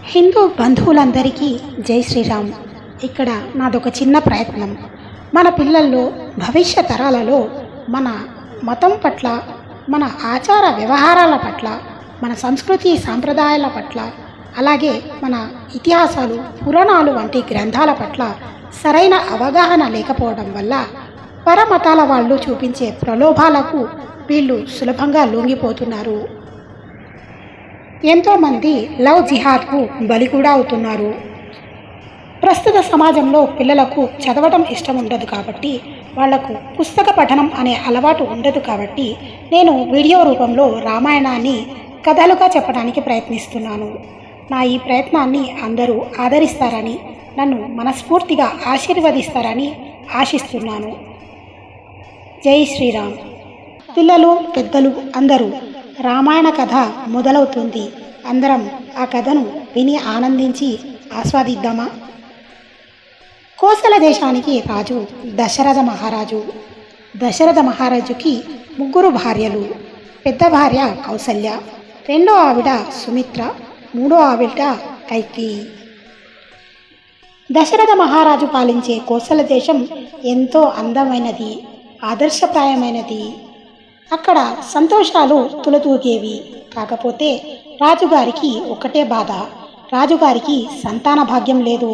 హిందూ బంధువులందరికీ జై శ్రీరామ్. ఇక్కడ నాదొక చిన్న ప్రయత్నం. మన పిల్లల్లో భవిష్య తరాలలో మన మతం పట్ల, మన ఆచార వ్యవహారాల పట్ల, మన సంస్కృతి సాంప్రదాయాల పట్ల, అలాగే మన ఇతిహాసాలు, పురాణాలు వంటి గ్రంథాల పట్ల సరైన అవగాహన లేకపోవడం వల్ల పరమతాల వాళ్ళు చూపించే ప్రలోభాలకు వీళ్ళు సులభంగా లొంగిపోతున్నారు. ఎంతోమంది లవ్ జిహాద్కు బలి కూడా అవుతున్నారు. ప్రస్తుత సమాజంలో పిల్లలకు చదవటం ఇష్టం ఉండదు కాబట్టి, వాళ్లకు పుస్తక పఠనం అనే అలవాటు ఉండదు కాబట్టి, నేను వీడియో రూపంలో రామాయణాన్ని కథలుగా చెప్పడానికి ప్రయత్నిస్తున్నాను. నా ఈ ప్రయత్నాన్ని అందరూ ఆదరిస్తారని, నన్ను మనస్ఫూర్తిగా ఆశీర్వదిస్తారని ఆశిస్తున్నాను. జై శ్రీరామ్. పిల్లలు, పెద్దలు అందరూ రామాయణ కథ మొదలవుతుంది. అందరం ఆ కథను విని ఆనందించి ఆస్వాదిద్దామా? కోసల దేశానికి రాజు దశరథ మహారాజు. దశరథ మహారాజుకి 3 భార్యలు. పెద్ద భార్య కౌసల్య, రెండో ఆవిడ సుమిత్ర, మూడో ఆవిడ కైకేయి. దశరథ మహారాజు పాలించే కోసల దేశం ఎంతో అందమైనది, ఆదర్శప్రాయమైనది. అక్కడ సంతోషాలు తులతూగేవి. కాకపోతే రాజుగారికి ఒకటే బాధ, రాజుగారికి సంతాన భాగ్యం లేదు.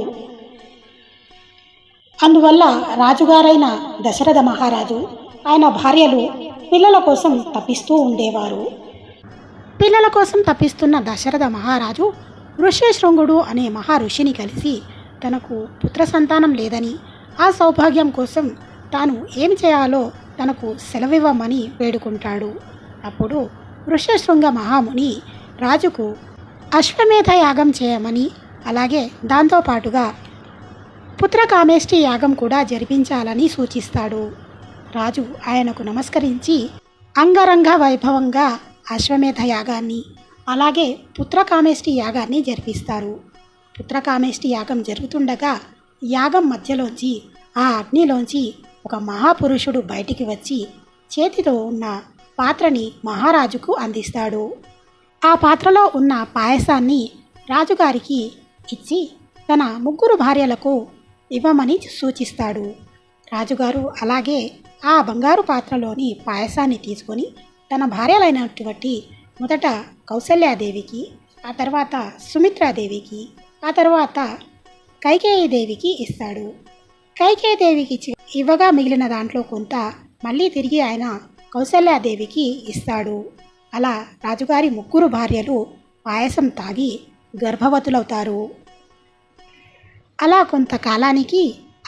అందువల్ల రాజుగారైన దశరథ మహారాజు, ఆయన భార్యలు పిల్లల కోసం తప్పిస్తూ ఉండేవారు. పిల్లల కోసం తప్పిస్తున్న దశరథ మహారాజు ఋష్యశృంగుడు అనే మహా ఋషిని కలిసి తనకు పుత్ర సంతానం లేదని, ఆ సౌభాగ్యం కోసం తాను ఏం చేయాలో తనకు సెలవివ్వమని వేడుకుంటాడు. అప్పుడు ఋష్యశృంగ మహాముని రాజుకు అశ్వమేధ యాగం చేయమని, అలాగే దాంతోపాటుగా పుత్రకామేష్టి యాగం కూడా జరిపించాలని సూచిస్తాడు. రాజు ఆయనకు నమస్కరించి అంగరంగ వైభవంగా అశ్వమేధ యాగాన్ని, అలాగే పుత్రకామేష్టి యాగాన్ని జరిపిస్తారు. పుత్రకామేష్టి యాగం జరుగుతుండగా యాగం మధ్యలోంచి, ఆ అగ్నిలోంచి ఒక మహాపురుషుడు బయటికి వచ్చి చేతిలో ఉన్న పాత్రని మహారాజుకు అందిస్తాడు. ఆ పాత్రలో ఉన్న పాయసాన్ని రాజుగారికి ఇచ్చి తన 3 భార్యలకు ఇవ్వమని సూచిస్తాడు. రాజుగారు అలాగే ఆ బంగారు పాత్రలోని పాయసాన్ని తీసుకొని తన భార్యలైనటువంటి మొదట కౌసల్యాదేవికి, ఆ తర్వాత సుమిత్రాదేవికి, ఆ తర్వాత కైకేయీదేవికి ఇస్తాడు. కైకేయీదేవికి ఇవ్వగా మిగిలిన దాంట్లో కొంత మళ్ళీ తిరిగి ఆయన కౌసల్యాదేవికి ఇస్తాడు. అలా రాజుగారి 3 భార్యలు పాయసం తాగి గర్భవతులవుతారు. అలా కొంతకాలానికి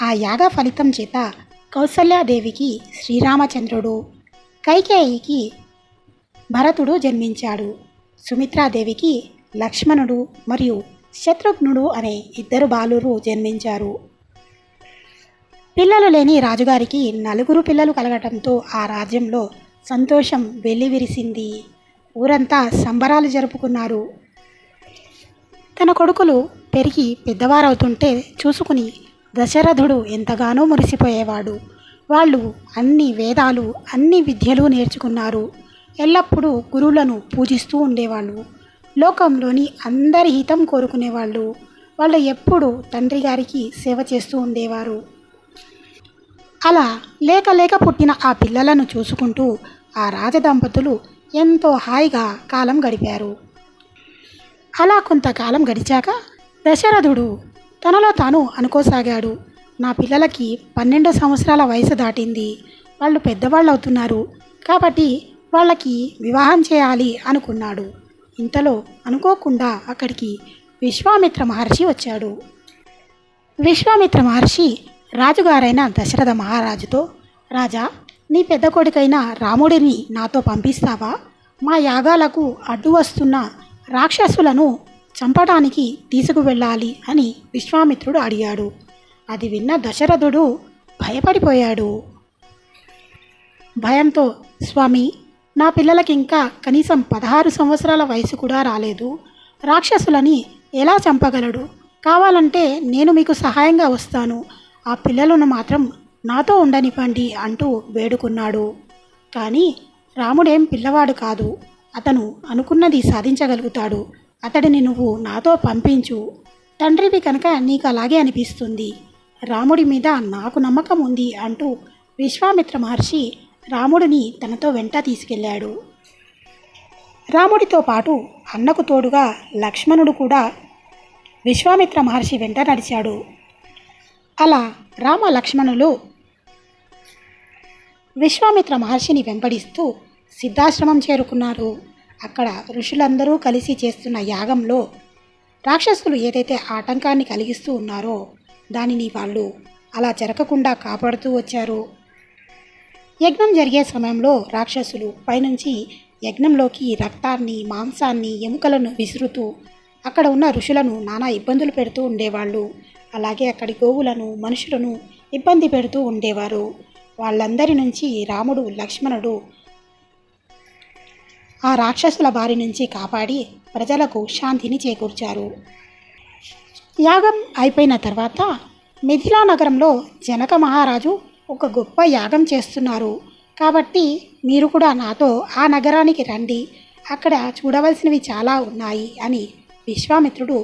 ఆ యాగ ఫలితం చేత కౌసల్యాదేవికి శ్రీరామచంద్రుడు, కైకేయికి భరతుడు జన్మించాడు. సుమిత్రాదేవికి లక్ష్మణుడు మరియు శత్రుఘ్నుడు అనే 2 బాలురు జన్మించారు. పిల్లలు లేని రాజుగారికి 4 పిల్లలు కలగటంతో ఆ రాజ్యంలో సంతోషం వెల్లివిరిసింది. ఊరంతా సంబరాలు జరుపుకున్నారు. తన కొడుకులు పెరిగి పెద్దవారవుతుంటే చూసుకుని దశరథుడు ఎంతగానో మురిసిపోయేవాడు. వాళ్ళు అన్ని వేదాలు, అన్ని విద్యలు నేర్చుకున్నారు. ఎల్లప్పుడూ గురువులను పూజిస్తూ ఉండేవాళ్ళు. లోకంలోని అందరి హితం కోరుకునేవాళ్ళు. వాళ్ళు ఎప్పుడూ తండ్రి గారికి సేవ చేస్తూ ఉండేవారు. అలా లేక పుట్టిన ఆ పిల్లలను చూసుకుంటూ ఆ రాజదంపతులు ఎంతో హాయిగా కాలం గడిపారు. అలా కొంతకాలం గడిచాక దశరథుడు తనలో తాను అనుకోసాగాడు, నా పిల్లలకి 12 సంవత్సరాల వయసు దాటింది, వాళ్ళు పెద్దవాళ్ళు అవుతున్నారు, కాబట్టి వాళ్ళకి వివాహం చేయాలి అనుకున్నాడు. ఇంతలో అనుకోకుండా అక్కడికి విశ్వామిత్ర మహర్షి వచ్చాడు. విశ్వామిత్ర మహర్షి రాజుగారైన దశరథ మహారాజుతో, రాజా, నీ పెద్ద కొడుకైన రాముడిని నాతో పంపిస్తావా? మా యాగాలకు అడ్డు వస్తున్న రాక్షసులను చంపడానికి తీసుకువెళ్ళాలి అని విశ్వామిత్రుడు అడిగాడు. అది విన్న దశరథుడు భయపడిపోయాడు. భయంతో, స్వామి, నా పిల్లలకి ఇంకా కనీసం 16 సంవత్సరాల వయసు కూడా రాలేదు, రాక్షసులని ఎలా చంపగలడు? కావాలంటే నేను మీకు సహాయంగా వస్తాను, ఆ పిల్లలను మాత్రం నాతో ఉండనివ్వండి అంటూ వేడుకున్నాడు. కానీ రాముడేం పిల్లవాడు కాదు, అతను అనుకున్నది సాధించగలుగుతాడు. అతడిని నువ్వు నాతో పంపించు. తండ్రివి కనుక నీకు అలాగే అనిపిస్తుంది. రాముడి మీద నాకు నమ్మకం ఉంది అంటూ విశ్వామిత్ర మహర్షి రాముడిని తనతో వెంట తీసుకెళ్ళాడు. రాముడితో పాటు అన్నకు తోడుగా లక్ష్మణుడు కూడా విశ్వామిత్ర మహర్షి వెంట నడిచాడు. అలా రామ లక్ష్మణులు విశ్వామిత్ర మహర్షిని వెంబడిస్తూ సిద్ధాశ్రమం చేరుకున్నారు. అక్కడ ఋషులందరూ కలిసి చేస్తున్న యాగంలో రాక్షసులు ఏదైతే ఆటంకాన్ని కలిగిస్తూ ఉన్నారో దానిని వాళ్ళు అలా జరగకుండా కాపాడుతూ వచ్చారు. యజ్ఞం జరిగే సమయంలో రాక్షసులు పైనుంచి యజ్ఞంలోకి రక్తాన్ని, మాంసాన్ని, ఎముకలను విసురుతూ అక్కడ ఉన్న ఋషులను నానా ఇబ్బందులు పెడుతూ ఉండేవాళ్ళు. అలాగే అక్కడి గోవులను, మనుషులను ఇబ్బంది పెడుతూ ఉండేవారు. వాళ్ళందరి నుంచి రాముడు, లక్ష్మణుడు ఆ రాక్షసుల బారి నుంచి కాపాడి ప్రజలకు శాంతిని చేకూర్చారు. యాగం అయిపోయిన తర్వాత మిథిలా నగరంలో జనక మహారాజు ఒక గొప్ప యాగం చేస్తున్నారు. కాబట్టి మీరు కూడా నాతో ఆ నగరానికి రండి, అక్కడ చూడవలసినవి చాలా ఉన్నాయి అని విశ్వామిత్రుడు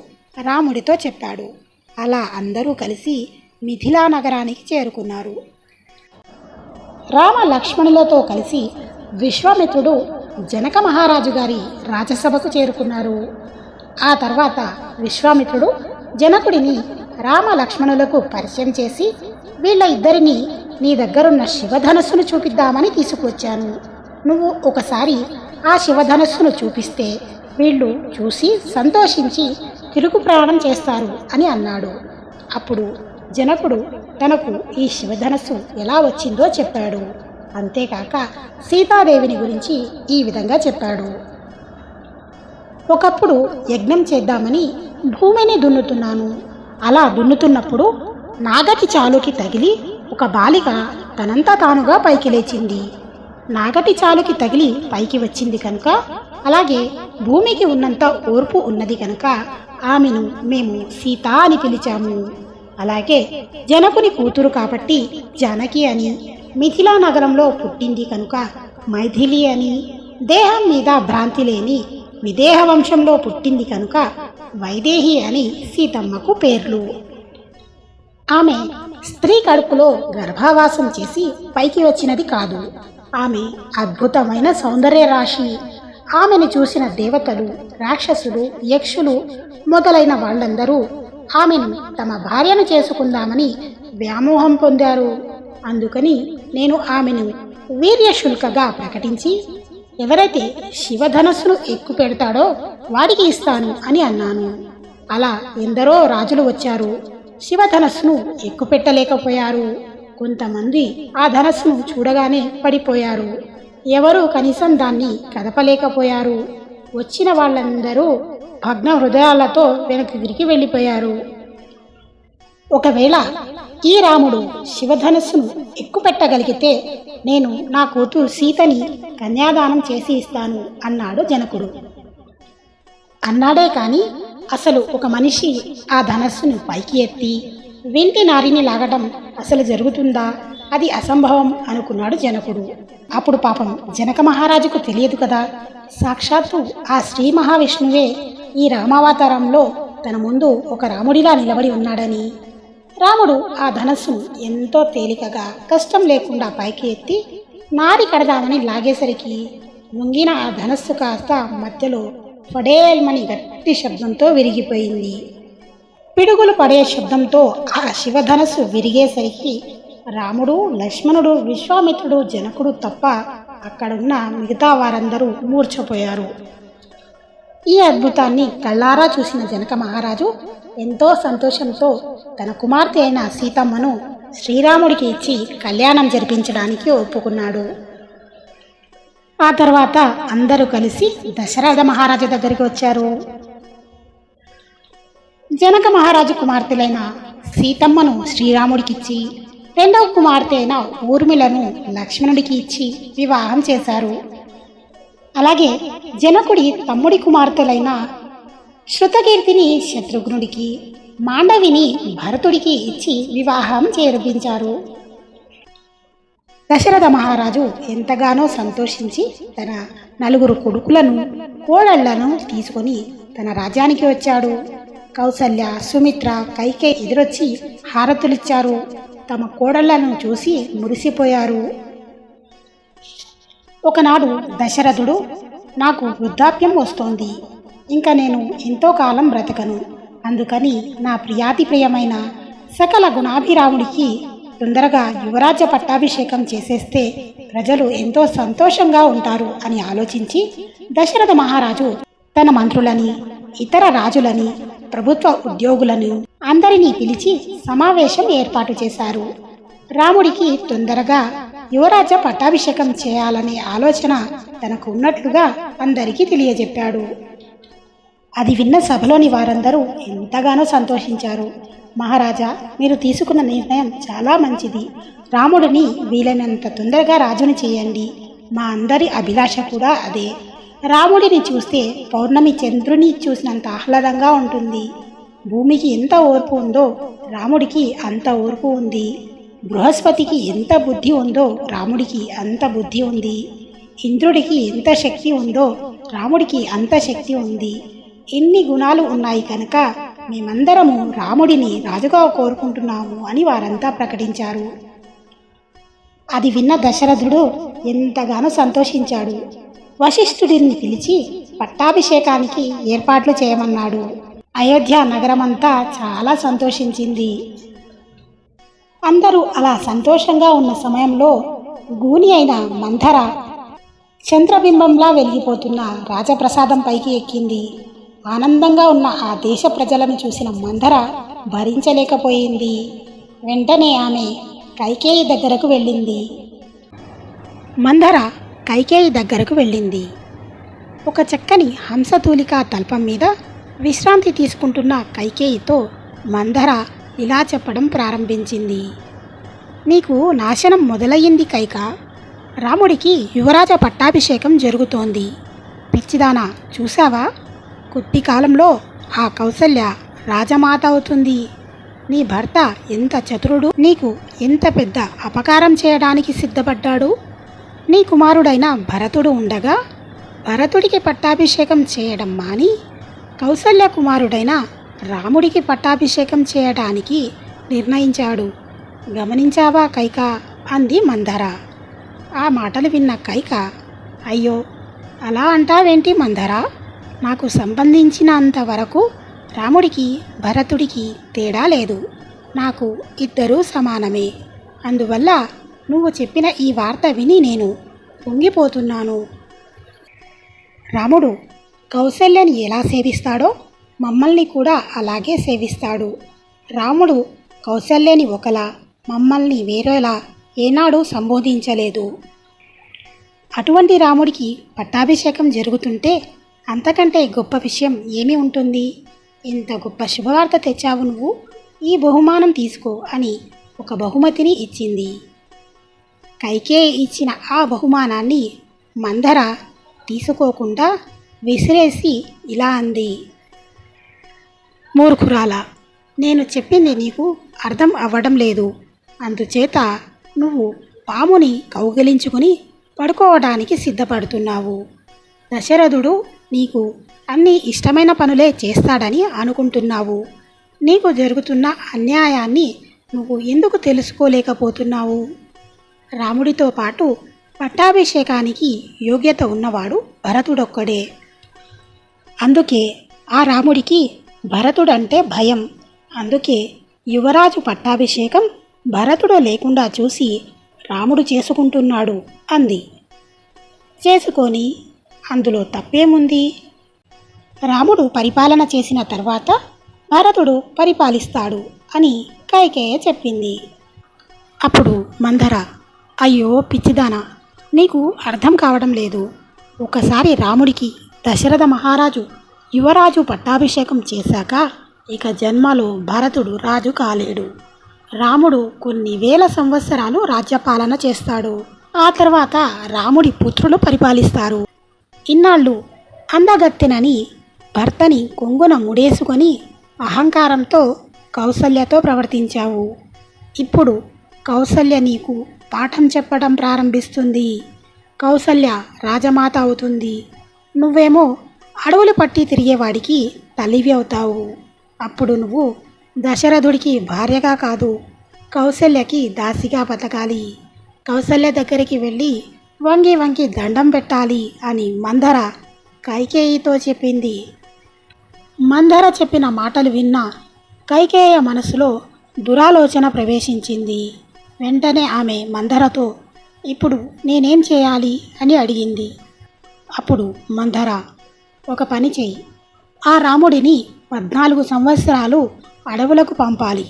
రాముడితో చెప్పాడు. అలా అందరూ కలిసి మిథిలా నగరానికి చేరుకున్నారు. రామ లక్ష్మణులతో కలిసి విశ్వామిత్రుడు జనక మహారాజు గారి రాజసభకు చేరుకున్నారు. ఆ తర్వాత విశ్వామిత్రుడు జనకుడిని రామ లక్ష్మణులకు పరిచయం చేసి వీళ్ళ ఇద్దరిని నీ దగ్గరున్న శివధనస్సును చూపిద్దామని తీసుకువచ్చాను. నువ్వు ఒకసారి ఆ శివధనస్సును చూపిస్తే వీళ్ళు చూసి సంతోషించి తిరుగు ప్రయాణం చేస్తారు అని అన్నాడు. అప్పుడు జనకుడు తనకు ఈ శివధనస్సు ఎలా వచ్చిందో చెప్పాడు. అంతేకాక సీతాదేవిని గురించి ఈ విధంగా చెప్పాడు. ఒకప్పుడు యజ్ఞం చేద్దామని భూమిని దున్నుతున్నాను. అలా దున్నుతున్నప్పుడు నాగటి చాలుకి తగిలి ఒక బాలిక తనంతా తానుగా పైకి లేచింది. నాగటి చాలుకి తగిలి పైకి వచ్చింది కనుక, అలాగే భూమికి ఉన్నంత ఓర్పు ఉన్నది కనుక ఆమెను మేము సీత అని పిలిచాము. అలాగే జనకుని కూతురు కాబట్టి జానకి అని, మిథిలా నగరంలో పుట్టింది కనుక మైథిలి అని, దేహం మీద భ్రాంతి లేని విదేహ వంశంలో పుట్టింది కనుక వైదేహి అని సీతమ్మకు పేర్లు. ఆమె స్త్రీ కడుపులో గర్భావాసం చేసి పైకి వచ్చినది కాదు. ఆమె అద్భుతమైన సౌందర్య రాశి. ఆమెను చూసిన దేవతలు, రాక్షసులు, యక్షులు మొదలైన వాళ్ళందరూ ఆమెను తమ భార్యను చేసుకుందామని వ్యామోహం పొందారు. అందుకని నేను ఆమెను వీర్యశుల్కగా ప్రకటించి ఎవరైతే శివధనస్సును ఎక్కుపెడతాడో వాడికి ఇస్తాను అని అన్నాను. అలా ఎందరో రాజులు వచ్చారు, శివధనస్సును ఎక్కుపెట్టలేకపోయారు. కొంతమంది ఆ ధనస్సును చూడగానే పడిపోయారు. ఎవరు కనీసం దాన్ని కదపలేకపోయారు. వచ్చిన వాళ్ళందరూ భగ్న హృదయాలతో వెనక్కి తిరిగి వెళ్ళిపోయారు. ఒకవేళ ఈ రాముడు శివధనస్సును ఎక్కుపెట్టగలిగితే నేను నా కూతురు సీతని కన్యాదానం చేసి ఇస్తాను అన్నాడు జనకుడు. అన్నాడే కానీ అసలు ఒక మనిషి ఆ ధనస్సును పైకి ఎత్తి వెంటి నారిని లాగడం అసలు జరుగుతుందా? అది అసంభవం అనుకున్నాడు జనకుడు. అప్పుడు పాపం జనక మహారాజుకు తెలియదు కదా, సాక్షాత్తు ఆ శ్రీ మహావిష్ణువే ఈ రామావతారంలో తన ముందు ఒక రాముడిలా నిలబడి ఉన్నాడని. రాముడు ఆ ధనస్సును ఎంతో తేలికగా కష్టం లేకుండా పైకి ఎత్తి నారి కడదామని లాగేసరికి ముంగిన ఆ ధనస్సు కాస్త మధ్యలో ఫడేల్మని గట్టి శబ్దంతో విరిగిపోయింది. పిడుగులు పడే శబ్దంతో ఆ శివధనస్సు విరిగేసరికి రాముడు, లక్ష్మణుడు, విశ్వామిత్రుడు, జనకుడు తప్ప అక్కడున్న మిగతా వారందరూ మూర్ఛపోయారు. ఈ అద్భుతాన్ని కళ్ళారా చూసిన జనక మహారాజు ఎంతో సంతోషంతో తన కుమార్తె అయిన సీతమ్మను శ్రీరాముడికి ఇచ్చి కళ్యాణం జరిపించడానికి ఒప్పుకున్నాడు. ఆ తర్వాత అందరూ కలిసి దశరథ మహారాజు దగ్గరికి వచ్చారు. జనక మహారాజు కుమార్తెలైన సీతమ్మను శ్రీరాముడికిచ్చి రెండవ కుమార్తె అయిన ఊర్మిళను లక్ష్మణుడికి ఇచ్చి వివాహం చేశారు. అలాగే జనకుడి తమ్ముడి కుమార్తెలైన శృతకీర్తిని శత్రుఘ్నుడికి, మాండవిని భరతుడికి ఇచ్చి వివాహం చేర్పించారు. దశరథ మహారాజు ఎంతగానో సంతోషించి తన 4 కొడుకులను, కోడళ్లను తీసుకొని తన రాజ్యానికి వచ్చాడు. కౌసల్య, సుమిత్ర, కైకేయి ఎదురొచ్చి హారతులిచ్చారు. తమ కోడళ్లను చూసి మురిసిపోయారు. ఒకనాడు దశరథుడు, నాకు వృద్ధాప్యం వస్తోంది, ఇంకా నేను ఎంతో కాలం బ్రతకను, అందుకని నా ప్రియాతి ప్రియమైన సకల గుణాభిరాముడికి తొందరగా యువరాజ్య పట్టాభిషేకం చేసేస్తే ప్రజలు ఎంతో సంతోషంగా ఉంటారు అని ఆలోచించి దశరథ మహారాజు తన మంత్రులని, ఇతర రాజులని, ప్రభుత్వ ఉద్యోగులను అందరినీ పిలిచి సమావేశం ఏర్పాటు చేశారు. రాముడికి తొందరగా యువరాజ్య పట్టాభిషేకం చేయాలనే ఆలోచన తనకు ఉన్నట్లుగా అందరికీ తెలియజెప్పాడు. అది విన్న సభలోని వారందరూ ఎంతగానో సంతోషించారు. మహారాజా, మీరు తీసుకున్న నిర్ణయం చాలా మంచిది. రాముడిని వీలైనంత తొందరగా రాజుని చేయండి. మా అందరి అభిలాష కూడా అదే. రాముడిని చూస్తే పౌర్ణమి చంద్రుని చూసినంత ఆహ్లాదంగా ఉంటుంది. భూమికి ఎంత ఓర్పు ఉందో రాముడికి అంత ఓర్పు ఉంది. బృహస్పతికి ఎంత బుద్ధి ఉందో రాముడికి అంత బుద్ధి ఉంది. ఇంద్రుడికి ఎంత శక్తి ఉందో రాముడికి అంత శక్తి ఉంది. ఎన్ని గుణాలు ఉన్నాయి కనుక మేమందరము రాముడిని రాజుగా కోరుకుంటున్నాము అని వారంతా ప్రకటించారు. అది విన్న దశరథుడు ఎంతగానో సంతోషించాడు. వశిష్ఠుడిని పిలిచి పట్టాభిషేకానికి ఏర్పాట్లు చేయమన్నాడు. అయోధ్య నగరమంతా చాలా సంతోషించింది. అందరూ అలా సంతోషంగా ఉన్న సమయంలో గూని అయిన మంథర చంద్రబింబంలా వెలిగిపోతున్న రాజప్రసాదం పైకి ఎక్కింది. ఆనందంగా ఉన్న ఆ దేశ ప్రజలను చూసిన మంథర భరించలేకపోయింది. వెంటనే ఆమె కైకేయి దగ్గరకు వెళ్ళింది. మంథర కైకేయి దగ్గరకు వెళ్ళింది. ఒక చక్కని హంసతూలికా తల్పం మీద విశ్రాంతి తీసుకుంటున్న కైకేయితో మంథర ఇలా చెప్పడం ప్రారంభించింది. నీకు నాశనం మొదలయ్యింది కైక. రాముడికి యువరాజ పట్టాభిషేకం జరుగుతోంది. పిచ్చిదానా, చూసావా? కొద్ది కాలంలో ఆ కౌసల్య రాజమాత అవుతుంది. నీ భర్త ఎంత చతురుడు, నీకు ఎంత పెద్ద అపకారం చేయడానికి సిద్ధపడ్డాడు. నీ కుమారుడైన భరతుడు ఉండగా భరతుడికి పట్టాభిషేకం చేయడం మాని కౌసల్య కుమారుడైన రాముడికి పట్టాభిషేకం చేయడానికి నిర్ణయించాడు. గమనించావా కైక? అంది మంథర. ఆ మాటలు విన్న కైక, అయ్యో, అలా అంటావేంటి మంథర? నాకు సంబంధించినంత వరకు రాముడికి భరతుడికి తేడా లేదు. నాకు ఇద్దరూ సమానమే. అందువల్ల నువ్వు చెప్పిన ఈ వార్త విని నేను పొంగిపోతున్నాను. రాముడు కౌసల్యని ఎలా సేవిస్తాడో మమ్మల్ని కూడా అలాగే సేవిస్తాడు. రాముడు కౌసల్యని ఒకలా, మమ్మల్ని వేరేలా ఏనాడు సంబోధించలేదు. అటువంటి రాముడికి పట్టాభిషేకం జరుగుతుంటే అంతకంటే గొప్ప విషయం ఏమి ఉంటుంది? ఇంత గొప్ప శుభవార్త తెచ్చావు నువ్వు, ఈ బహుమానం తీసుకో అని ఒక బహుమతిని ఇచ్చింది. కైకేయి ఇచ్చిన ఆ బహుమానాన్ని మంథర తీసుకోకుండా విసిరేసి ఇలా అంది, మూర్ఖురాల, నేను చెప్పింది నీకు అర్థం అవ్వడం లేదు. అందుచేత నువ్వు పాముని కౌగిలించుకుని పడుకోవడానికి సిద్ధపడుతున్నావు. దశరథుడు నీకు అన్ని ఇష్టమైన పనులే చేస్తాడని అనుకుంటున్నావు. నీకు జరుగుతున్న అన్యాయాన్ని నువ్వు ఎందుకు తెలుసుకోలేకపోతున్నావు? రాముడితో పాటు పట్టాభిషేకానికి యోగ్యత ఉన్నవాడు భరతుడొక్కడే. అందుకే ఆ రాముడికి భరతుడంటే భయం. అందుకే యువరాజు పట్టాభిషేకం భరతుడు లేకుండా చూసి రాముడు చేసుకుంటున్నాడు అంది. చేసుకొని అందులో తప్పేముంది? రాముడు పరిపాలన చేసిన తర్వాత భరతుడు పరిపాలిస్తాడు అని కైకేయ చెప్పింది. అప్పుడు మంథర, అయ్యో పిచ్చిదానా, నీకు అర్థం కావడం లేదు. ఒకసారి రాముడికి దశరథ మహారాజు యువరాజు పట్టాభిషేకం చేశాక ఇక జన్మలో భరతుడు రాజు కాలేడు. రాముడు కొన్ని వేల సంవత్సరాలు రాజ్యపాలన చేస్తాడు. ఆ తర్వాత రాముడి పుత్రులు పరిపాలిస్తారు. ఇన్నాళ్ళు అందగత్తెనని భర్తని కొంగున ముడేసుకొని అహంకారంతో కౌసల్యతో ప్రవర్తించావు. ఇప్పుడు కౌసల్య నీకు పాఠం చెప్పడం ప్రారంభిస్తుంది. కౌసల్య రాజమాత అవుతుంది. నువ్వేమో అడవులు పట్టి తిరిగేవాడికి తల్లివి అవుతావు. అప్పుడు నువ్వు దశరథుడికి భార్యగా కాదు, కౌసల్యకి దాసిగా బతకాలి. కౌసల్య దగ్గరికి వెళ్ళి వంగి వంగి దండం పెట్టాలి అని మందర కైకేయితో చెప్పింది. మందర చెప్పిన మాటలు విన్న కైకేయ మనసులో దురాలోచన ప్రవేశించింది. వెంటనే ఆమె మందరతో ఇప్పుడు నేనేం చేయాలి అని అడిగింది. అప్పుడు మందర, ఒక పని చెయ్యి. ఆ రాముడిని 14 సంవత్సరాలు అడవులకు పంపాలి.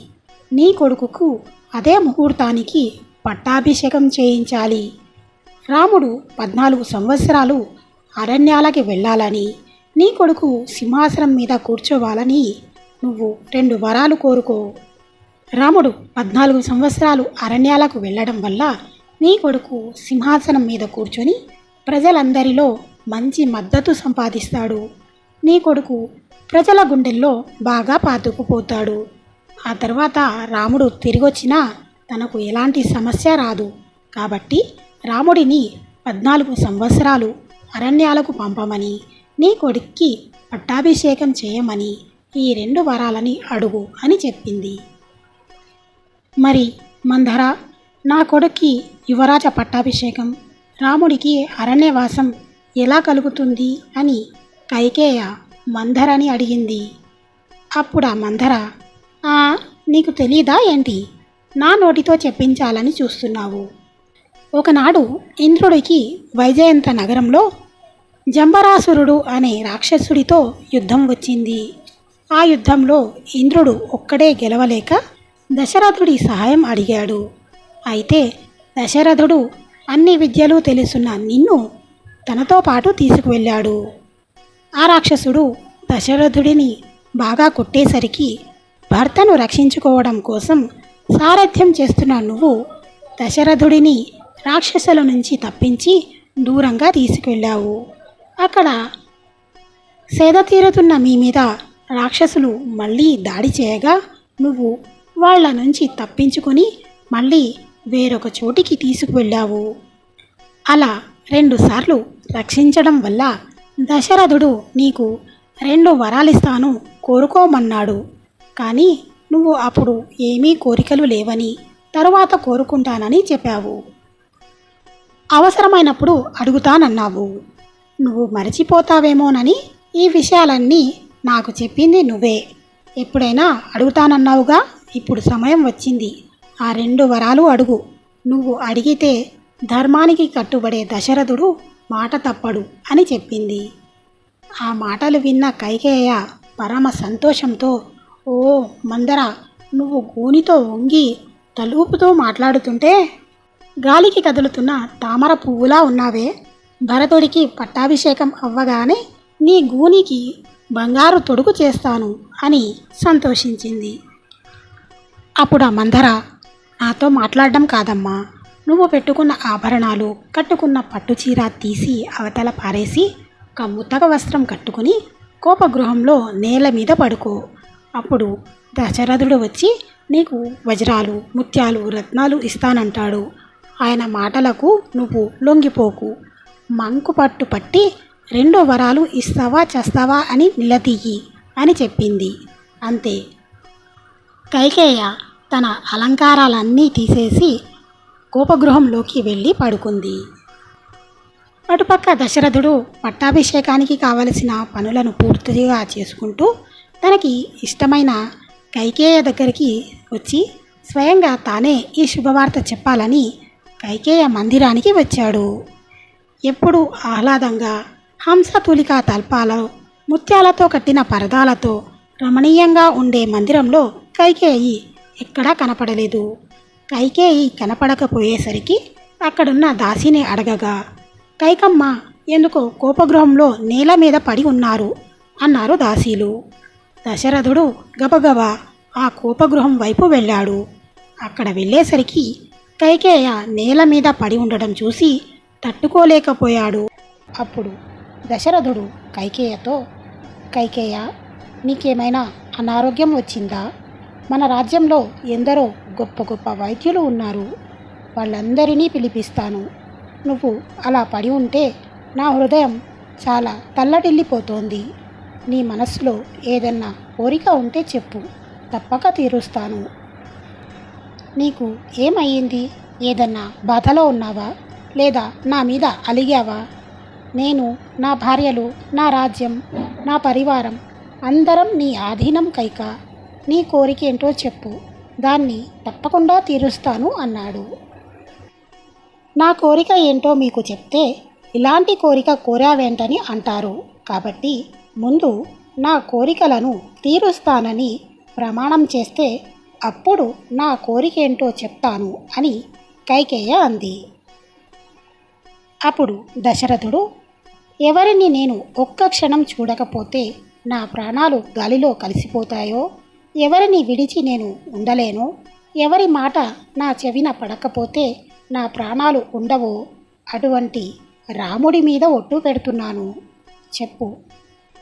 నీ కొడుకుకు అదే ముహూర్తానికి పట్టాభిషేకం చేయించాలి. రాముడు 14 సంవత్సరాలు అరణ్యాలకి వెళ్ళాలని, నీ కొడుకు సింహాసనం మీద కూర్చోవాలని నువ్వు 2 వరాలు కోరుకో. రాముడు 14 సంవత్సరాలు అరణ్యాలకు వెళ్ళడం వల్ల నీ కొడుకు సింహాసనం మీద కూర్చొని ప్రజలందరిలో మంచి మద్దతు సంపాదిస్తాడు. నీ కొడుకు ప్రజల గుండెల్లో బాగా పాతుకుపోతాడు. ఆ తర్వాత రాముడు తిరిగొచ్చినా తనకు ఎలాంటి సమస్య రాదు. కాబట్టి రాముడిని 14 సంవత్సరాలు అరణ్యాలకు పంపమని, నీ కొడుక్కి పట్టాభిషేకం చేయమని ఈ 2 వరాలని అడుగు అని చెప్పింది. మరి మందర, నా కొడుక్కి యువరాజ పట్టాభిషేకం, రాముడికి అరణ్యవాసం ఎలా కలుగుతుంది అని కైకేయ మందరని అడిగింది. అప్పుడు ఆ మందర, నీకు తెలీదా ఏంటి? నా నోటితో చెప్పించాలని చూస్తున్నావు. ఒకనాడు ఇంద్రుడికి వైజయంత నగరంలో జంబరాసురుడు అనే రాక్షసుడితో యుద్ధం వచ్చింది. ఆ యుద్ధంలో ఇంద్రుడు ఒక్కడే గెలవలేక దశరథుడి సహాయం అడిగాడు. అయితే దశరథుడు అన్ని విద్యలు తెలుసున్న నిన్ను తనతో పాటు తీసుకువెళ్ళాడు. ఆ రాక్షసుడు దశరథుడిని బాగా కొట్టేసరికి భర్తను రక్షించుకోవడం కోసం సారథ్యం చేస్తున్న నువ్వు దశరథుడిని రాక్షసుల నుంచి తప్పించి దూరంగా తీసుకెళ్ళావు. అక్కడ సేద తీరుతున్న మీ మీద రాక్షసులు మళ్ళీ దాడి చేయగా నువ్వు వాళ్ళ నుంచి తప్పించుకొని మళ్ళీ వేరొక చోటికి తీసుకువెళ్ళావు. అలా 2 సార్లు రక్షించడం వల్ల దశరథుడు నీకు 2 వరాలిస్తాను కోరుకోమన్నాడు. కానీ నువ్వు అప్పుడు ఏమీ కోరికలు లేవని తరువాత కోరుకుంటానని చెప్పావు. అవసరమైనప్పుడు అడుగుతానన్నావు. నువ్వు మరచిపోతావేమోనని ఈ విషయాలన్నీ నాకు చెప్పింది నువ్వే. ఎప్పుడైనా అడుగుతానన్నావుగా, ఇప్పుడు సమయం వచ్చింది. ఆ 2 వరాలు అడుగు. నువ్వు అడిగితే ధర్మానికి కట్టుబడే దశరథుడు మాట తప్పడు అని చెప్పింది. ఆ మాటలు విన్న కైకేయ పరమ సంతోషంతో, ఓ మందర, నువ్వు గూనితో వంగి తలూపుతూ మాట్లాడుతుంటే గాలికి కదులుతున్న తామర పువ్వులా ఉన్నావే. భరతుడికి పట్టాభిషేకం అవ్వగానే నీ గూనికి బంగారు తొడుగు చేస్తాను అని సంతోషించింది. అప్పుడు ఆ మందర, నాతో మాట్లాడడం కాదమ్మా, నువ్వు పెట్టుకున్న ఆభరణాలు, కట్టుకున్న పట్టుచీర తీసి అవతల పారేసి ఒక ముతక వస్త్రం కట్టుకుని కోపగృహంలో నేల మీద పడుకో. అప్పుడు దశరథుడు వచ్చి నీకు వజ్రాలు, ముత్యాలు, రత్నాలు ఇస్తానంటాడు. ఆయన మాటలకు నువ్వు లొంగిపోకు. మంకు పట్టు పట్టి 2 వరాలు ఇస్తావా చేస్తావా అని నిలదీయి అని చెప్పింది. అంతే. కైకేయ తన అలంకారాలన్నీ తీసేసి కోపగృహంలోకి వెళ్ళి పడుకుంది. అటుపక్క దశరథుడు పట్టాభిషేకానికి కావలసిన పనులను పూర్తిగా చేసుకుంటూ తనకి ఇష్టమైన కైకేయ దగ్గరికి వచ్చి స్వయంగా తానే ఈ శుభవార్త చెప్పాలని కైకేయ మందిరానికి వచ్చాడు. ఎప్పుడు ఆహ్లాదంగా హంసతూలికా తల్పాలో ముత్యాలతో కట్టిన పరదాలతో రమణీయంగా ఉండే మందిరంలో కైకేయి ఎక్కడా కనపడలేదు. కైకేయి కనపడకపోయేసరికి అక్కడున్న దాసిని అడగగా, కైకమ్మ ఎందుకో కోపగృహంలో నేల మీద పడి ఉన్నారు అన్నారు దాసీలు. దశరథుడు గబగబా ఆ కోపగృహం వైపు వెళ్ళాడు. అక్కడ వెళ్ళేసరికి కైకేయ నేల మీద పడి ఉండడం చూసి తట్టుకోలేకపోయాడు. అప్పుడు దశరథుడు కైకేయతో, కైకేయ, నీకేమైనా అనారోగ్యం వచ్చిందా? మన రాజ్యంలో ఎందరో గొప్ప గొప్ప వైద్యులు ఉన్నారు. వాళ్ళందరినీ పిలిపిస్తాను. నువ్వు అలా పడి ఉంటే నా హృదయం చాలా తల్లడిల్లిపోతోంది. నీ మనసులో ఏదన్నా కోరిక ఉంటే చెప్పు, తప్పక తీరుస్తాను. నీకు ఏమయ్యింది? ఏదన్నా బాధలో ఉన్నావా? లేదా నా మీద అలిగావా? నేను, నా భార్యలు, నా రాజ్యం, నా పరివారం అందరం నీ ఆధీనం కైక. నీ కోరిక ఏంటో చెప్పు, దాన్ని తప్పకుండా తీరుస్తాను అన్నాడు. నా కోరిక ఏంటో మీకు చెప్తే ఇలాంటి కోరిక కోరావేంటని అంటారు. కాబట్టి ముందు నా కోరికలను తీరుస్తానని ప్రమాణం చేస్తే అప్పుడు నా కోరిక ఏంటో చెప్తాను అని కైకేయ అంది. అప్పుడు దశరథుడు, ఎవరిని నేను ఒక్క క్షణం చూడకపోతే నా ప్రాణాలు గాలిలో కలిసిపోతాయో, ఎవరిని విడిచి నేను ఉండలేనో, ఎవరి మాట నా చెవిన పడకపోతే నా ప్రాణాలు ఉండవో అటువంటి రాముడి మీద ఒట్టు పెడుతున్నాను. చెప్పు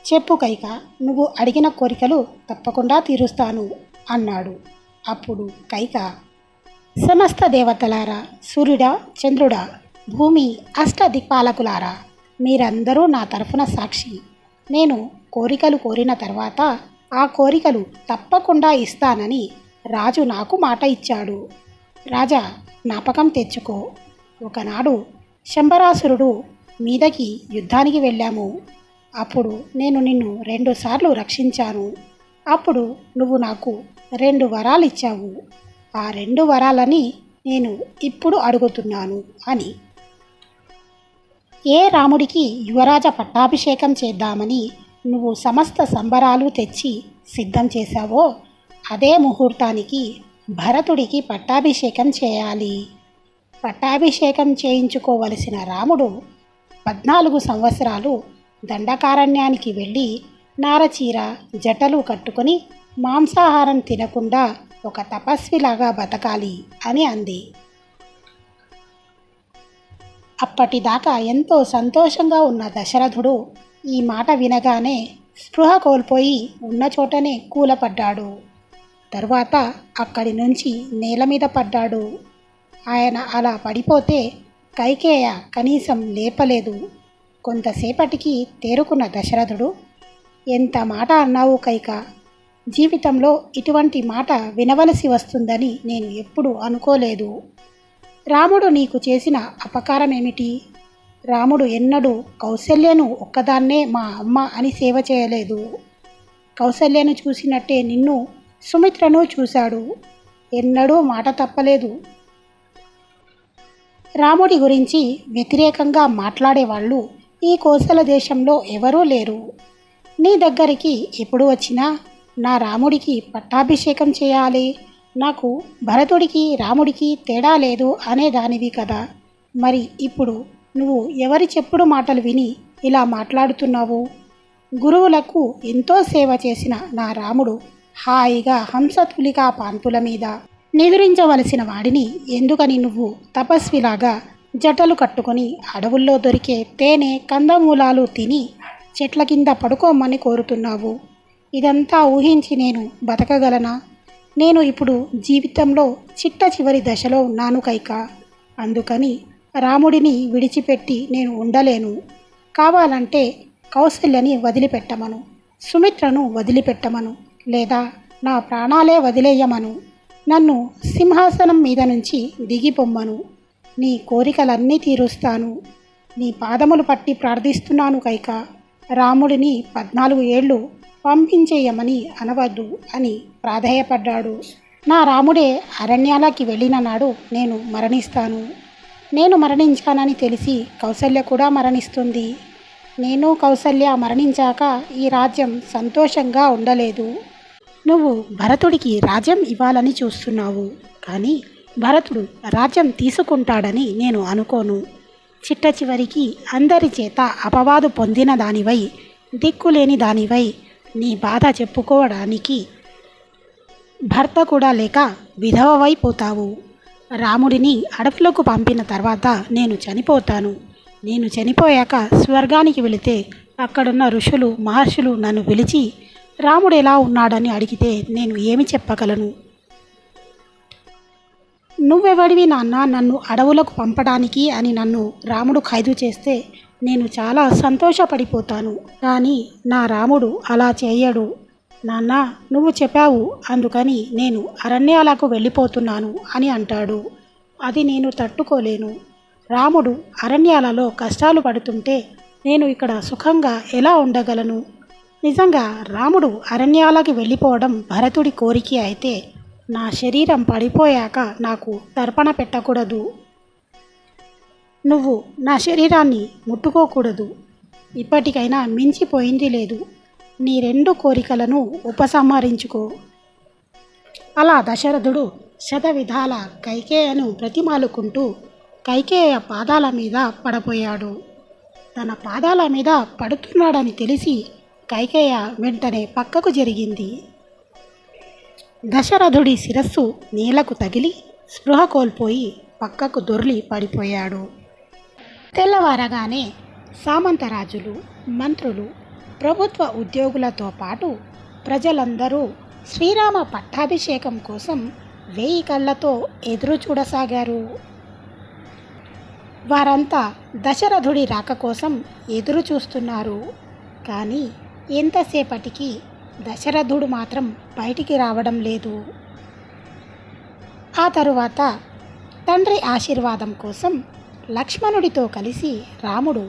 చెప్పు కైక, నువ్వు అడిగిన కోరికలు తప్పకుండా తీరుస్తాను అన్నాడు. అప్పుడు కైక, సమస్త దేవతలారా, సూర్యుడా, చంద్రుడా, భూమి, అష్టదిక్పాలకులారా, మీరందరూ నా తరఫున సాక్షి. నేను కోరికలు కోరిన తర్వాత ఆ కోరికలు తప్పకుండా ఇస్తానని రాజు నాకు మాట ఇచ్చాడు. రాజా, జ్ఞాపకం తెచ్చుకో, ఒకనాడు శంబరాసురుడు మీదకి యుద్ధానికి వెళ్ళాము. అప్పుడు నేను నిన్ను 2 సార్లు రక్షించాను. అప్పుడు నువ్వు నాకు 2 వరాలు ఇచ్చావు. ఆ 2 వరాలని నేను ఇప్పుడు అడుగుతున్నాను అని. ఏ రాముడికి యువరాజ పట్టాభిషేకం చేద్దామని నువ్వు సమస్త సంబరాలు తెచ్చి సిద్ధం చేశావో అదే ముహూర్తానికి భరతుడికి పట్టాభిషేకం చేయాలి. పట్టాభిషేకం చేయించుకోవలసిన రాముడు 14 సంవత్సరాలు దండకారణ్యానికి వెళ్ళి నారచీర జటలు కట్టుకొని మాంసాహారం తినకుండా ఒక తపస్విలాగా బతకాలి అని అంది. అప్పటిదాకా ఎంతో సంతోషంగా ఉన్న దశరథుడు ఈ మాట వినగానే స్పృహ కోల్పోయి ఉన్న చోటనే కూలపడ్డాడు. తరువాత అక్కడి నుంచి నేల మీద పడ్డాడు. ఆయన అలా పడిపోతే కైకేయ కనీసం లేపలేదు. కొంతసేపటికి తేరుకున్న దశరథుడు, ఎంత మాట అన్నావు కైక, జీవితంలో ఇటువంటి మాట వినవలసి వస్తుందని నేను ఎప్పుడూ అనుకోలేదు. రాముడు నీకు చేసిన అపకారం ఏమిటి? రాముడు ఎన్నడూ కౌసల్యను ఒక్కదాన్నే మా అమ్మ అని సేవ చేయలేదు. కౌసల్యను చూసినట్టే నిన్ను, సుమిత్రను చూశాడు. ఎన్నడూ మాట తప్పలేదు. రాముడి గురించి వ్యతిరేకంగా మాట్లాడేవాళ్ళు ఈ కోసల దేశంలో ఎవరూ లేరు. నీ దగ్గరికి ఎప్పుడు వచ్చినా నా రాముడికి పట్టాభిషేకం చేయాలి, నాకు భరతుడికి రాముడికి తేడా లేదు అనేదానివి కదా. మరి ఇప్పుడు నువ్వు ఎవరి చెప్పుడు మాటలు విని ఇలా మాట్లాడుతున్నావు? గురువులకు ఎంతో సేవ చేసిన నా రాముడు హాయిగా హంసతులికా పాన్పుల మీద నిద్రించవలసిన వాడిని ఎందుకని నువ్వు తపస్విలాగా జటలు కట్టుకొని అడవుల్లో దొరికే తేనె కందమూలాలు తిని చెట్ల కింద పడుకోమని కోరుతున్నావు? ఇదంతా ఊహించి నేను బతకగలనా? నేను ఇప్పుడు జీవితంలో చిట్ట చివరి దశలో ఉన్నాను కైక. అందుకని రాముడిని విడిచిపెట్టి నేను ఉండలేను. కావాలంటే కౌసల్యని వదిలిపెట్టమను, సుమిత్రను వదిలిపెట్టమను, లేదా నా ప్రాణాలే వదిలేయమను. నన్ను సింహాసనం మీద నుంచి దిగిపొమ్మను. నీ కోరికలన్నీ తీరుస్తాను. నీ పాదములు పట్టి ప్రార్థిస్తున్నాను కైక. రాముడిని 14 ఏళ్ళు పంపించేయమని అనవద్దు అని ప్రాధేయపడ్డాడు. నా రాముడే అరణ్యాలకి వెళ్ళిన నాడు నేను మరణిస్తాను. నేను మరణించానని తెలిసి కౌసల్య కూడా మరణిస్తుంది. నేను కౌసల్య మరణించాక ఈ రాజ్యం సంతోషంగా ఉండలేదు. నువ్వు భరతుడికి రాజ్యం ఇవ్వాలని చూస్తున్నావు, కానీ భరతుడు రాజ్యం తీసుకుంటాడని నేను అనుకోను. చిట్ట చివరికి అందరి చేత అపవాదు పొందిన దానివై, దిక్కులేని దానివై నీ బాధ చెప్పుకోవడానికి భర్త కూడా లేక విధవవైపోతావు. రాముడిని అడవులకు పంపిన తర్వాత నేను చనిపోతాను. నేను చనిపోయాక స్వర్గానికి వెళితే అక్కడున్న ఋషులు మహర్షులు నన్ను పిలిచి రాముడు ఎలా ఉన్నాడని అడిగితే నేను ఏమి చెప్పగలను? నువ్వెవడివి నాన్న నన్ను అడవులకు పంపడానికి అని నన్ను రాముడు ఖైదు చేస్తే నేను చాలా సంతోషపడిపోతాను. కానీ నా రాముడు అలా చేయడు. నాన్న, నువ్వు చెప్పావు, అందుకని నేను అరణ్యాలకు వెళ్ళిపోతున్నాను అని అంటాడు. అది నేను తట్టుకోలేను. రాముడు అరణ్యాలలో కష్టాలు పడుతుంటే నేను ఇక్కడ సుఖంగా ఎలా ఉండగలను? నిజంగా రాముడు అరణ్యాలకి వెళ్ళిపోవడం భరతుడి కోరిక అయితే నా శరీరం పడిపోయాక నాకు తర్పణ పెట్టకూడదు. నువ్వు నా శరీరాన్ని ముట్టుకోకూడదు. ఇప్పటికైనా మించిపోయింది లేదు. నీ 2 కోరికలను ఉపసంహరించుకో. అలా దశరథుడు శతవిధాల కైకేయను బ్రతిమాలుకుంటూ కైకేయ పాదాల మీద పడపోయాడు. తన పాదాల మీద పడుతున్నాడని తెలిసి కైకేయ వెంటనే పక్కకు జరిగింది. దశరథుడి శిరస్సు నేలకు తగిలి స్పృహ కోల్పోయి పక్కకు దొర్లి పడిపోయాడు. తెల్లవారగానే సామంతరాజులు, మంత్రులు, ప్రభుత్వ ఉద్యోగులతో పాటు ప్రజలందరూ శ్రీరామ పట్టాభిషేకం కోసం 1000 కళ్ళతో ఎదురు చూడసాగారు. వారంతా దశరథుడి రాక కోసం ఎదురు చూస్తున్నారు. కానీ ఎంతసేపటికి దశరథుడు మాత్రం బయటికి రావడం లేదు. ఆ తరువాత తండ్రి ఆశీర్వాదం కోసం లక్ష్మణుడితో కలిసి రాముడు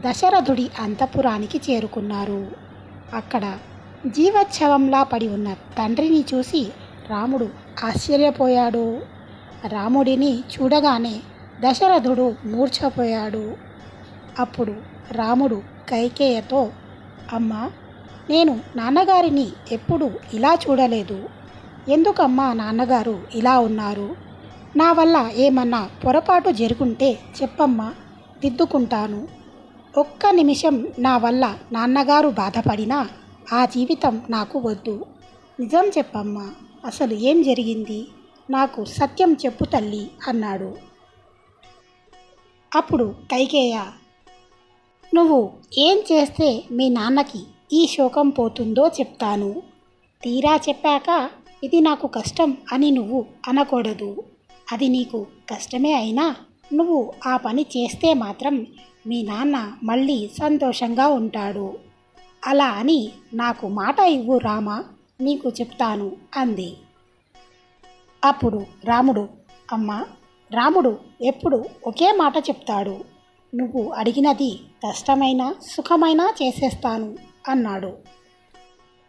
దశరథుడి అంతఃపురానికి చేరుకున్నారు. అక్కడ జీవోత్సవంలా పడి ఉన్న తండ్రిని చూసి రాముడు ఆశ్చర్యపోయాడు. రాముడిని చూడగానే దశరథుడు మూర్ఛపోయాడు. అప్పుడు రాముడు కైకేయతో, అమ్మా, నేను నాన్నగారిని ఎప్పుడు ఇలా చూడలేదు. ఎందుకమ్మా నాన్నగారు ఇలా ఉన్నారు? నా వల్ల ఏమన్నా పొరపాటు జరుగుంటే చెప్పమ్మా, దిద్దుకుంటాను. ఒక్క నిమిషం నా వల్ల నాన్నగారు బాధపడినా ఆ జీవితం నాకు వద్దు. నిజం చెప్పమ్మా, అసలు ఏం జరిగింది? నాకు సత్యం చెప్పు తల్లి అన్నాడు. అప్పుడు కైకేయ, నువ్వు ఏం చేస్తే మీ నాన్నకి ఈ శోకం పోతుందో చెప్తాను. తీరా చెప్పాక ఇది నాకు కష్టం అని నువ్వు అనకూడదు. అది నీకు కష్టమే అయినా నువ్వు ఆ పని చేస్తే మాత్రం మీ నాన్న మళ్ళీ సంతోషంగా ఉంటాడు. అలా అని నాకు మాట ఇవ్వు రామా, నీకు చెప్తాను అంది. అప్పుడు రాముడు, అమ్మా, రాముడు ఎప్పుడు ఒకే మాట చెప్తాడు. నువ్వు అడిగినది కష్టమైన సుఖమైనా చేసేస్తాను అన్నాడు.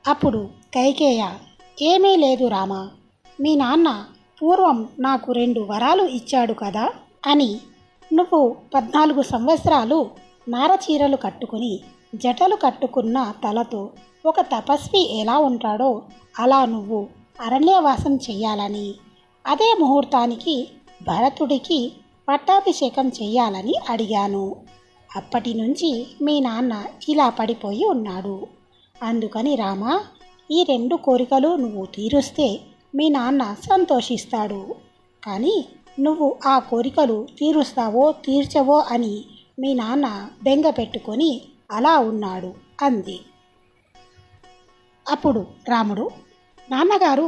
అప్పుడు కైకేయ, ఏమీ లేదు రామా, మీ నాన్న పూర్వం నాకు 2 వరాలు ఇచ్చాడు కదా అని. నువ్వు 14 సంవత్సరాలు నారచీరలు కట్టుకుని జటలు కట్టుకున్న తలతో ఒక తపస్వి ఎలా ఉంటాడో అలా నువ్వు అరణ్యవాసం చెయ్యాలని, అదే ముహూర్తానికి భరతుడికి పట్టాభిషేకం చెయ్యాలని అడిగాను. అప్పటి నుంచి మీ నాన్న ఇలా పడిపోయి ఉన్నాడు. అందుకని రామా, ఈ 2 కోరికలు నువ్వు తీరుస్తే మీ నాన్న సంతోషిస్తాడు. కానీ నువ్వు ఆ కోరికలు తీరుస్తావో తీర్చవో అని మీ నాన్న బెంగ పెట్టుకొని అలా ఉన్నాడు అంది. అప్పుడు రాముడు, నాన్నగారు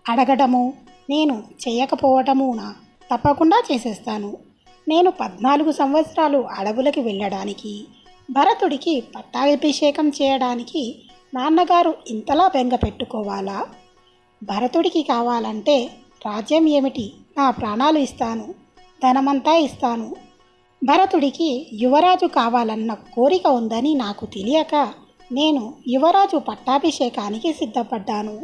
అడగడము నేను చేయకపోవటమునా? తప్పకుండా చేసేస్తాను. నేను 14 సంవత్సరాలు అడవులకి వెళ్ళడానికి, భరతుడికి పట్టాభిషేకం చేయడానికి నాన్నగారు ఇంతలా బెంగ పెట్టుకోవాలా? భరతుడికి కావాలంటే రాజ్యం ఏమిటి, నా ప్రాణాలు ఇస్తాను, ధనమంతా ఇస్తాను. భరతుడికి యువరాజు కావాలన్న కోరిక ఉందని నాకు తెలియక నేను యువరాజు పట్టాభిషేకానికి సిద్ధపడ్డాను.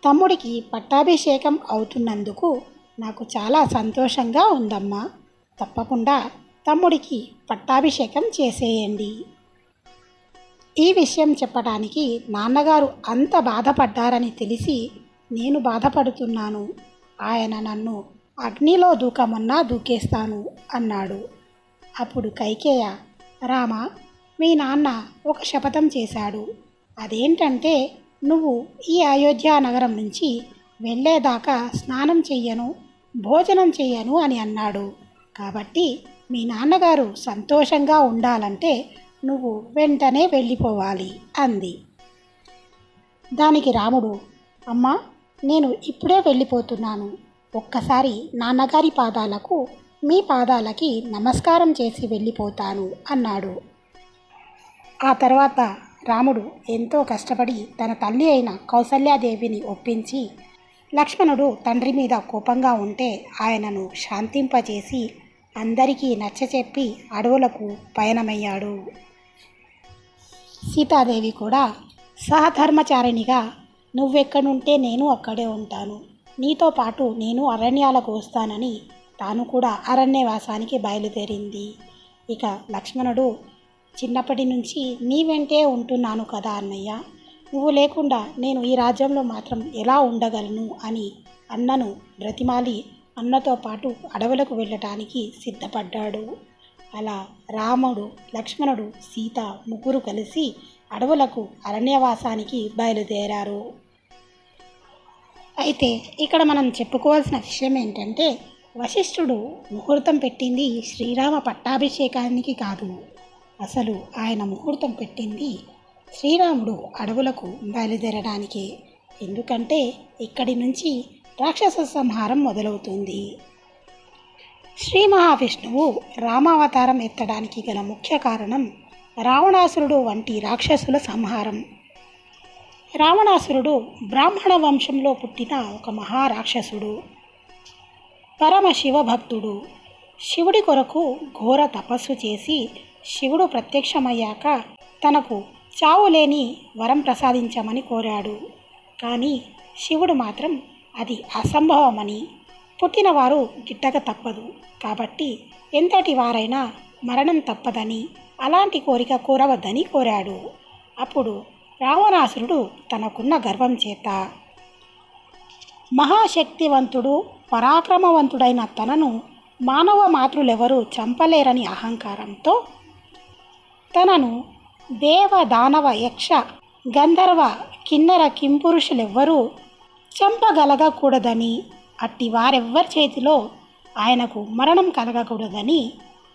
తమ్ముడికి పట్టాభిషేకం అవుతున్నందుకు నాకు చాలా సంతోషంగా ఉందమ్మా. తప్పకుండా తమ్ముడికి పట్టాభిషేకం చేసేయండి. ఈ విషయం చెప్పడానికి నాన్నగారు అంత బాధపడ్డారని తెలిసి నేను బాధపడుతున్నాను. ఆయన నన్ను అగ్నిలో దూకమన్నా దూకేస్తాను అన్నాడు. అప్పుడు కైకేయ, రామ, మీ నాన్న ఒక శపథం చేశాడు. అదేంటంటే నువ్వు ఈ అయోధ్య నగరం నుంచి వెళ్ళేదాకా స్నానం చెయ్యను, భోజనం చెయ్యను అని అన్నాడు. కాబట్టి మీ నాన్నగారు సంతోషంగా ఉండాలంటే నువ్వు వెంటనే వెళ్ళిపోవాలి అంది. దానికి రాముడు, అమ్మా, నేను ఇప్పుడే వెళ్ళిపోతున్నాను. ఒక్కసారి నాన్నగారి పాదాలకు మీ పాదాలకి నమస్కారం చేసి వెళ్ళిపోతాను అన్నాడు. ఆ తర్వాత రాముడు ఎంతో కష్టపడి తన తల్లి అయిన కౌసల్యాదేవిని ఒప్పించి లక్ష్మణుడు తండ్రి మీద కోపంగా ఉంటే ఆయనను శాంతింపచేసి అందరికీ నచ్చచెప్పి అడవులకు పయనమయ్యాడు. సీతాదేవి కూడా సహధర్మచారిణిగా నువ్వెక్కడుంటే నేను అక్కడే ఉంటాను, నీతో పాటు నేను అరణ్యాలకు వస్తానని తాను కూడా అరణ్యవాసానికి బయలుదేరింది. ఇక లక్ష్మణుడు చిన్నప్పటి నుంచి నీ వెంటే ఉంటున్నాను కదా అన్నయ్య, నువ్వు లేకుండా నేను ఈ రాజ్యంలో మాత్రం ఎలా ఉండగలను అని అన్నను బ్రతిమాలి అన్నతో పాటు అడవులకు వెళ్ళటానికి సిద్ధపడ్డాడు. అలా రాముడు, లక్ష్మణుడు, సీత ముగ్గురు కలిసి అడవులకు అరణ్యవాసానికి బయలుదేరారు. అయితే ఇక్కడ మనం చెప్పుకోవాల్సిన విషయం ఏంటంటే, వశిష్ఠుడు ముహూర్తం పెట్టింది శ్రీరామ పట్టాభిషేకానికి కాదు, అసలు ఆయన ముహూర్తం పెట్టింది శ్రీరాముడు అడవులకు బయలుదేరడానికే. ఎందుకంటే ఇక్కడి నుంచి రాక్షస సంహారం మొదలవుతుంది. శ్రీ మహావిష్ణువు రామావతారం ఎత్తడానికి గల ముఖ్య కారణం రావణాసురుడు వంటి రాక్షసుల సంహారం. రావణాసురుడు బ్రాహ్మణ వంశంలో పుట్టిన ఒక మహారాక్షసుడు. పరమశివ భక్తుడు. శివుడి కొరకు ఘోర తపస్సు చేసి శివుడు ప్రత్యక్షమయ్యాక తనకు చావులేని వరం ప్రసాదించమని కోరాడు. కానీ శివుడు మాత్రం అది అసంభవమని, పుట్టినవారు గిట్టక తప్పదు కాబట్టి ఎంతటి వారైనా మరణం తప్పదని, అలాంటి కోరిక కోరవద్దని కోరాడు. అప్పుడు రావణాసురుడు తనకున్న గర్వం చేత మహాశక్తివంతుడు పరాక్రమవంతుడైన తనను మానవ మాతృలెవరూ చంపలేరని అహంకారంతో తనను దేవ దానవ యక్ష గంధర్వ కిన్నెర కింపురుషులెవ్వరూ చంపగలగకూడదని, అట్టి వారెవ్వరి చేతిలో ఆయనకు మరణం కలగకూడదని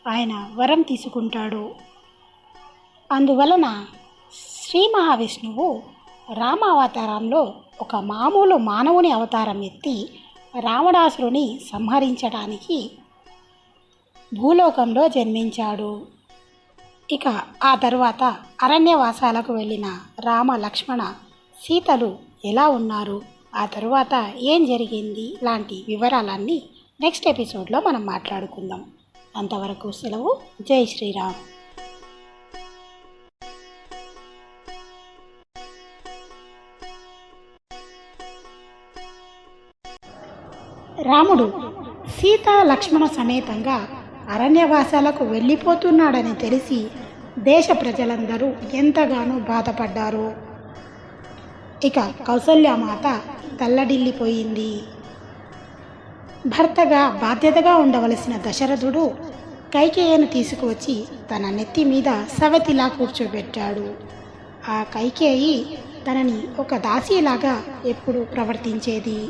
ఆయన వరం తీసుకుంటాడు. అందువలన శ్రీ మహావిష్ణువు రామావతారంలో ఒక మామూలు మానవుని అవతారం ఎత్తి రావణాసురుని సంహరించడానికి భూలోకంలో జన్మించాడు. ఇక ఆ తరువాత అరణ్యవాసాలకు వెళ్ళిన రామ లక్ష్మణ సీతలు ఎలా ఉన్నారు, ఆ తరువాత ఏం జరిగింది లాంటి వివరాలన్నీ నెక్స్ట్ ఎపిసోడ్లో మనం మాట్లాడుకుందాం. అంతవరకు సెలవు. జై శ్రీరామ్. రాముడు సీత లక్ష్మణ సమేతంగా అరణ్యవాసాలకు వెళ్ళిపోతున్నాడని తెలిసి దేశ ప్రజలందరూ ఎంతగానో బాధపడ్డారు. ఇక కౌసల్యామాత తల్లడిల్లిపోయింది. భర్తగా బాధ్యతగా ఉండవలసిన దశరథుడు కైకేయిని తీసుకువచ్చి తన నెత్తి మీద సవతిలా కూర్చోబెట్టాడు. ఆ కైకేయి తనని ఒక దాసీలాగా ఎప్పుడు ప్రవర్తించేది.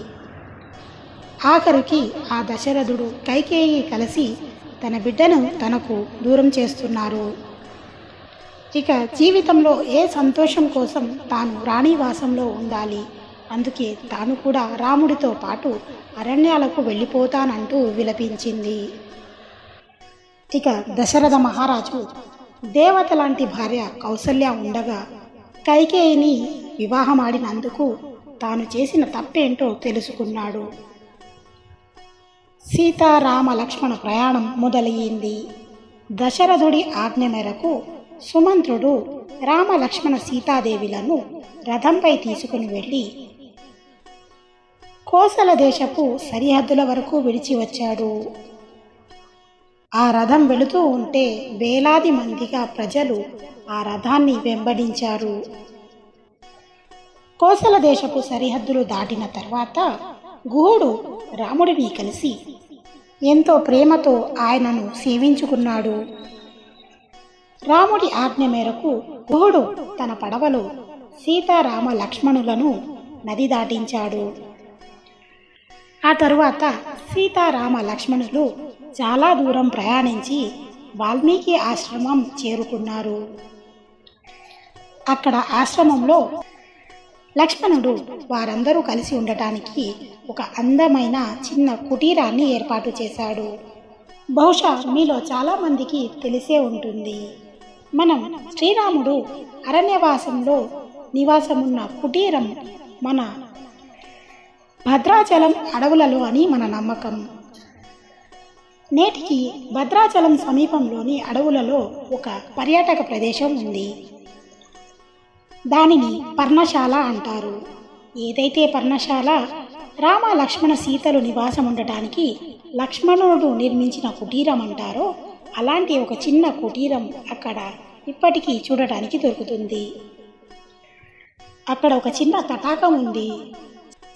ఆఖరికి ఆ దశరథుడు కైకేయి కలిసి తన బిడ్డను తనకు దూరం చేస్తున్నారు. ఇక జీవితంలో ఏ సంతోషం కోసం తాను రాణివాసంలో ఉండాలి, అందుకే తాను కూడా రాముడితో పాటు అరణ్యాలకు వెళ్ళిపోతానంటూ విలపించింది. ఇక దశరథ మహారాజు దేవత లాంటి భార్య కౌసల్య ఉండగా కైకేయిని వివాహమాడినందుకు తాను చేసిన తప్పేంటో తెలుసుకున్నాడు. సీతారామ లక్ష్మణ ప్రయాణం మొదలయ్యింది. దశరథుడి ఆజ్ఞ మేరకు సుమంత్రుడు రామ లక్ష్మణ సీతాదేవిలను రథంపై తీసుకుని వెళ్ళి కోసల దేశపు సరిహద్దుల వరకు విడిచి వచ్చాడు. ఆ రథం వెళుతూ ఉంటే వేలాది మందిగా ప్రజలు ఆ రథాన్ని వెంబడించారు. కోసల దేశపు సరిహద్దులు దాటిన తర్వాత గుహుడు రాముడిని కలిసి ఎంతో ప్రేమతో ఆయనను సేవించుకున్నాడు. రాముడి ఆజ్ఞ మేరకు గుహుడు తన పడవలో సీతారామ లక్ష్మణులను నది దాటించాడు. ఆ తరువాత సీతారామ లక్ష్మణులు చాలా దూరం ప్రయాణించి వాల్మీకి ఆశ్రమం చేరుకున్నారు. అక్కడ ఆశ్రమంలో లక్ష్మణుడు వారందరూ కలిసి ఉండటానికి ఒక అందమైన చిన్న కుటీరాన్ని ఏర్పాటు చేశాడు. బహుశా మీలో చాలామందికి తెలిసే ఉంటుంది. మనం శ్రీరాముడు అరణ్యవాసంలో నివాసమున్న కుటీరం మన భద్రాచలం అడవులలో అని మన నమ్మకం. నేటికి భద్రాచలం సమీపంలోని అడవులలో ఒక పర్యాటక ప్రదేశం ఉంది. దానిని పర్ణశాల అంటారు. ఏదైతే పర్ణశాల రామ లక్ష్మణ సీతలు నివాసం ఉండటానికి లక్ష్మణుడు నిర్మించిన కుటీరం అంటారో అలాంటి ఒక చిన్న కుటీరం అక్కడ ఇప్పటికీ చూడటానికి దొరుకుతుంది. అక్కడ ఒక చిన్న తటాకం ఉంది.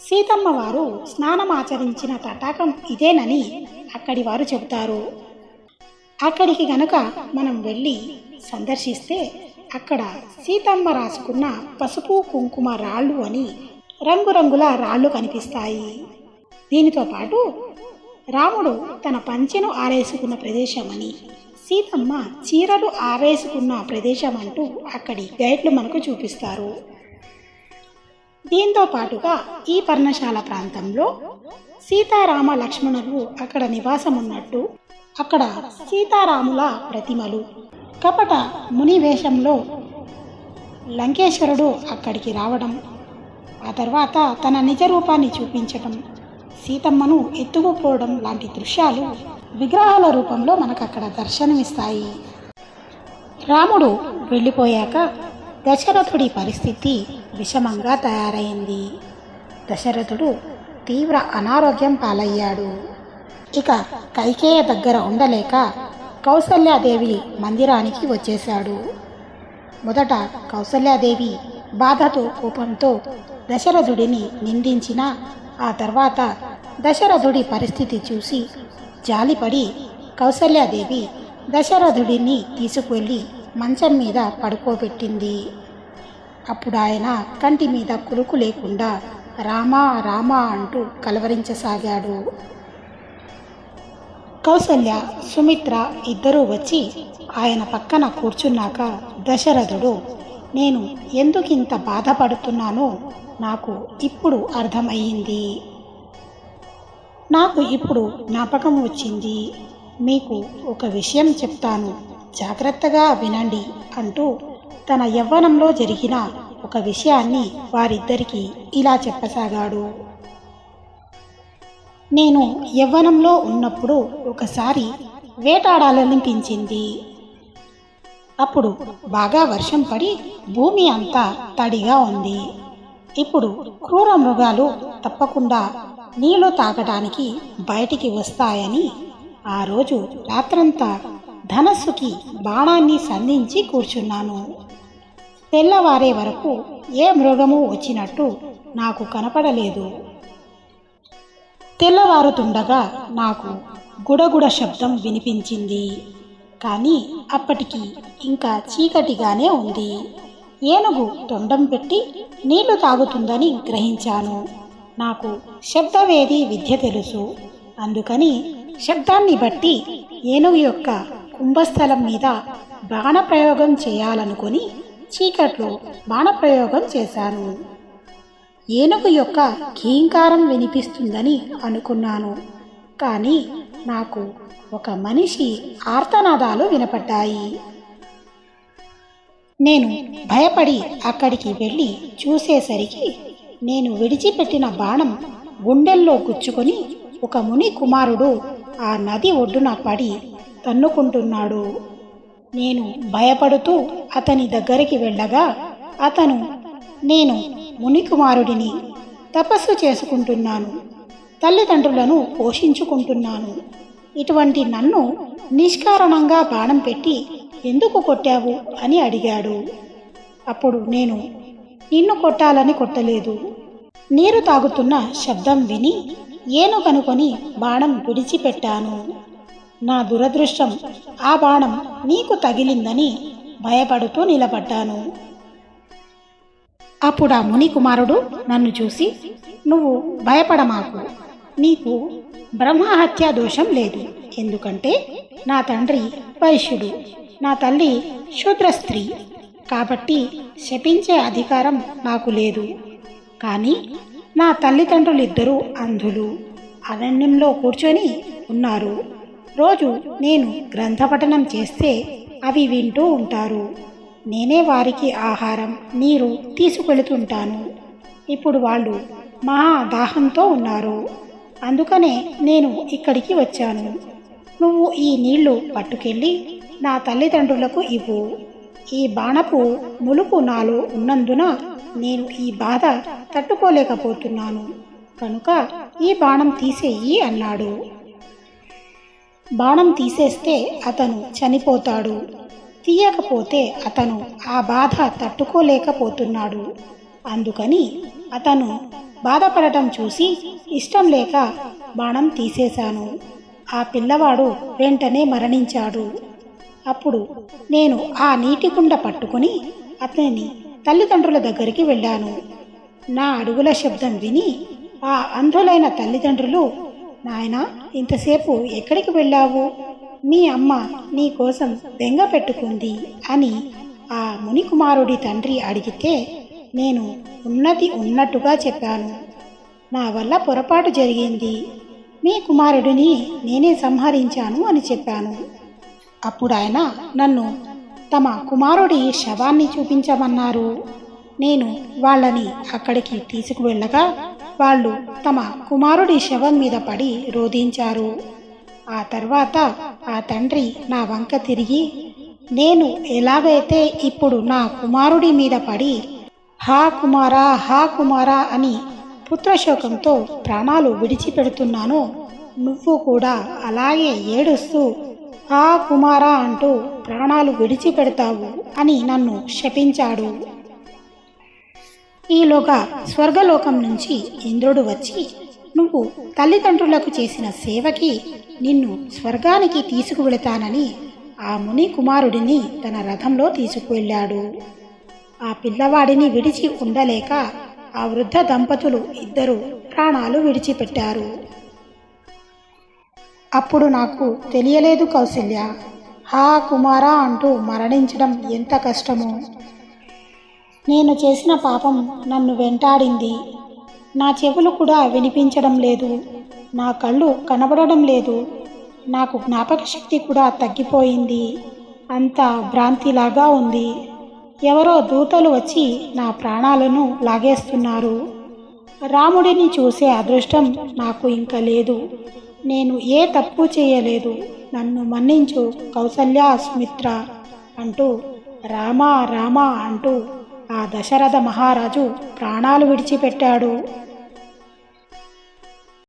సీతమ్మ వారు స్నానం ఆచరించిన తటాకం ఇదేనని అక్కడి వారు చెబుతారు. అక్కడికి గనుక మనం వెళ్ళి సందర్శిస్తే అక్కడ సీతమ్మ రాసుకున్న పసుపు కుంకుమ రాళ్ళు అని రంగురంగుల రాళ్ళు కనిపిస్తాయి. దీనితో పాటు రాముడు తన పంచెను ఆరేసుకున్న ప్రదేశమని, సీతమ్మ చీరలు ఆరేసుకున్న ప్రదేశం అంటూ అక్కడి గైడ్లు మనకు చూపిస్తారు. దీంతో పాటుగా ఈ పర్ణశాల ప్రాంతంలో సీతారామ లక్ష్మణులు అక్కడ నివాసం ఉన్నట్టు, అక్కడ సీతారాముల ప్రతిమలు, కపట ముని వేషంలో లంకేశ్వరుడు అక్కడికి రావడం, ఆ తర్వాత తన నిజ రూపాన్ని చూపించటం, సీతమ్మను ఎత్తుకుపోవడం లాంటి దృశ్యాలు విగ్రహాల రూపంలో మనకు అక్కడ దర్శనమిస్తాయి. రాముడు వెళ్ళిపోయాక దశరథుడి పరిస్థితి విషమంగా తయారైంది. దశరథుడు తీవ్ర అనారోగ్యం పాలయ్యాడు. ఇక కైకేయ దగ్గర ఉండలేక కౌసల్యాదేవి మందిరానికి వచ్చేశాడు. మొదట కౌసల్యాదేవి బాధతో కోపంతో దశరథుడిని నిందించిన, ఆ తర్వాత దశరథుడి పరిస్థితి చూసి జాలిపడి కౌసల్యాదేవి దశరథుడిని తీసుకువెళ్ళి మంచం మీద పడుకోబెట్టింది. అప్పుడు ఆయన కంటి మీద కులుకు లేకుండా రామా రామా అంటూ కలవరించసాగాడు. కౌసల్య, సుమిత్ర ఇద్దరూ వచ్చి ఆయన పక్కన కూర్చున్నాక దశరథుడు, నేను ఎందుకింత బాధపడుతున్నానో నాకు ఇప్పుడు అర్థమయ్యింది, నాకు ఇప్పుడు జ్ఞాపకం వచ్చింది, మీకు ఒక విషయం చెప్తాను, జాగ్రత్తగా వినండి అంటూ తన యవ్వనంలో జరిగిన ఒక విషయాన్ని వారిద్దరికీ ఇలా చెప్పసాగాడు. నేను యవ్వనంలో ఉన్నప్పుడు ఒకసారి వేటాడాలనిపించింది. అప్పుడు బాగా వర్షం పడి భూమి అంతా తడిగా ఉంది. ఇప్పుడు క్రూర మృగాలు తప్పకుండా నీళ్లు తాగడానికి బయటికి వస్తాయని ఆ రోజు రాత్రంతా ధనస్సుకి బాణాన్ని సంధించి కూర్చున్నాను. తెల్లవారే వరకు ఏ మృగము వచ్చినట్టు నాకు కనపడలేదు. తెల్లవారుతుండగా నాకు గుడగుడ శబ్దం వినిపించింది. కానీ అప్పటికి ఇంకా చీకటిగానే ఉంది. ఏనుగు తొండం పెట్టి నీళ్లు తాగుతుందని గ్రహించాను. నాకు శబ్దవేది విద్య తెలుసు. అందుకని శబ్దాన్ని బట్టి ఏనుగు యొక్క కుంభస్థలం మీద బాణప్రయోగం చేయాలనుకొని చీకట్లో బాణప్రయోగం చేశాను. ఏనుగు యొక్క కీంకారం వినిపిస్తుందని అనుకున్నాను. కానీ నాకు ఒక మనిషి ఆర్తనాదాలు వినపడ్డాయి. నేను భయపడి అక్కడికి వెళ్ళి చూసేసరికి నేను విడిచిపెట్టిన బాణం గుండెల్లో గుచ్చుకొని ఒక ముని కుమారుడు ఆ నది ఒడ్డున పడి తన్నుకుంటున్నాడు. నేను భయపడుతూ అతని దగ్గరికి వెళ్ళగా అతను, నేను ముని కుమారుడిని, తపస్సు చేసుకుంటున్నాను, తల్లిదండ్రులను పోషించుకుంటున్నాను, ఇటువంటి నన్ను నిష్కారణంగా బాణం పెట్టి ఎందుకు కొట్టావు అని అడిగాడు. అప్పుడు నేను, నిన్ను కొట్టాలని కొట్టలేదు, నీరు తాగుతున్న శబ్దం విని ఏనుగనుకొని బాణం విడిచిపెట్టాను. నా దురదృష్టం ఆ బాణం నీకు తగిలిందని భయపడుతూ నిలబడ్డాను. అప్పుడు ఆ ముని కుమారుడు నన్ను చూసి, నువ్వు భయపడమాకు, నీకు బ్రహ్మహత్యా దోషం లేదు. ఎందుకంటే నా తండ్రి వైశ్యుడు, నా తల్లి శూద్ర స్త్రీ, కాబట్టి శపించే అధికారం నాకు లేదు. కానీ నా తల్లిదండ్రులిద్దరూ అంధులు, అరణ్యంలో కూర్చొని ఉన్నారు. రోజు నేను గ్రంథపఠనం చేస్తే అవి వింటూ ఉంటారు. నేనే వారికి ఆహారం, నీరు తీసుకెళుతుంటాను. ఇప్పుడు వాళ్ళు మహా దాహంతో ఉన్నారు. అందుకనే నేను ఇక్కడికి వచ్చాను. నువ్వు ఈ నీళ్లు పట్టుకెళ్ళి నా తల్లిదండ్రులకు ఇవ్వు. ఈ బాణపు ములుపు నాలో ఉన్నందున నేను ఈ బాధ తట్టుకోలేకపోతున్నాను. కనుక ఈ బాణం తీసేయి అన్నాడు. బాణం తీసేస్తే అతను చనిపోతాడు. తీయకపోతే అతను ఆ బాధ తట్టుకోలేకపోతున్నాడు. అందుకని అతను బాధపడటం చూసి ఇష్టం లేక బాణం తీసేశాను. ఆ పిల్లవాడు వెంటనే మరణించాడు. అప్పుడు నేను ఆ నీటి కుండ పట్టుకుని అతని తల్లిదండ్రుల దగ్గరికి వెళ్ళాను. నా అడుగుల శబ్దం విని ఆ అంధులైన తల్లిదండ్రులు, నాయనా, ఇంతసేపు ఎక్కడికి వెళ్ళావు? మీ అమ్మ నీ కోసం బెంగ పెట్టుకుంది అని ఆ మునికుమారుడి తండ్రి అడిగితే నేను ఉన్నది ఉన్నట్టుగా చెప్పాను. నా వల్ల పొరపాటు జరిగింది. మీ కుమారుడిని నేనే సంహరించాను అని చెప్పాను. అప్పుడు ఆయన నన్ను తమ కుమారుడి శవాన్ని చూపించమన్నారు. నేను వాళ్ళని అక్కడికి తీసుకువెళ్ళగా వాళ్ళు తమ కుమారుడి శవం మీద పడి రోధించారు. ఆ తర్వాత ఆ తండ్రి నా వంక తిరిగి, నేను ఎలాగైతే ఇప్పుడు నా కుమారుడి మీద పడి హా కుమారా, హా కుమారా అని పుత్రశోకంతో ప్రాణాలు విడిచిపెడుతున్నానో, నువ్వు కూడా అలాగే ఏడుస్తూ హా కుమారా అంటూ ప్రాణాలు విడిచిపెడతావు అని నన్ను శపించాడు. ఈలోగా స్వర్గలోకం నుంచి ఇంద్రుడు వచ్చి, నువ్వు తల్లిదండ్రులకు చేసిన సేవకి నిన్ను స్వర్గానికి తీసుకువెళతానని ఆ ముని కుమారుడిని తన రథంలో తీసుకువెళ్ళాడు. ఆ పిల్లవాడిని విడిచి ఉండలేక ఆ వృద్ధ దంపతులు ఇద్దరు ప్రాణాలు విడిచిపెట్టారు. అప్పుడు నాకు తెలియలేదు కౌసల్య, హా కుమారా అంటూ మరణించడం ఎంత కష్టమో. నేను చేసిన పాపం నన్ను వెంటాడింది. నా చెవులు కూడా వినిపించడం లేదు, నా కళ్ళు కనబడడం లేదు, నాకు జ్ఞాపక శక్తి కూడా తగ్గిపోయింది. అంతా భ్రాంతిలాగా ఉంది. ఎవరో దూతలు వచ్చి నా ప్రాణాలను లాగేస్తున్నారు. రాముడిని చూసే అదృష్టం నాకు ఇంకా లేదు. నేను ఏ తప్పు చేయలేదు. నన్ను మన్నించు కౌసల్య, సుమిత్ర అంటూ రామా రామా అంటూ ఆ దశరథ మహారాజు ప్రాణాలు విడిచిపెట్టాడు.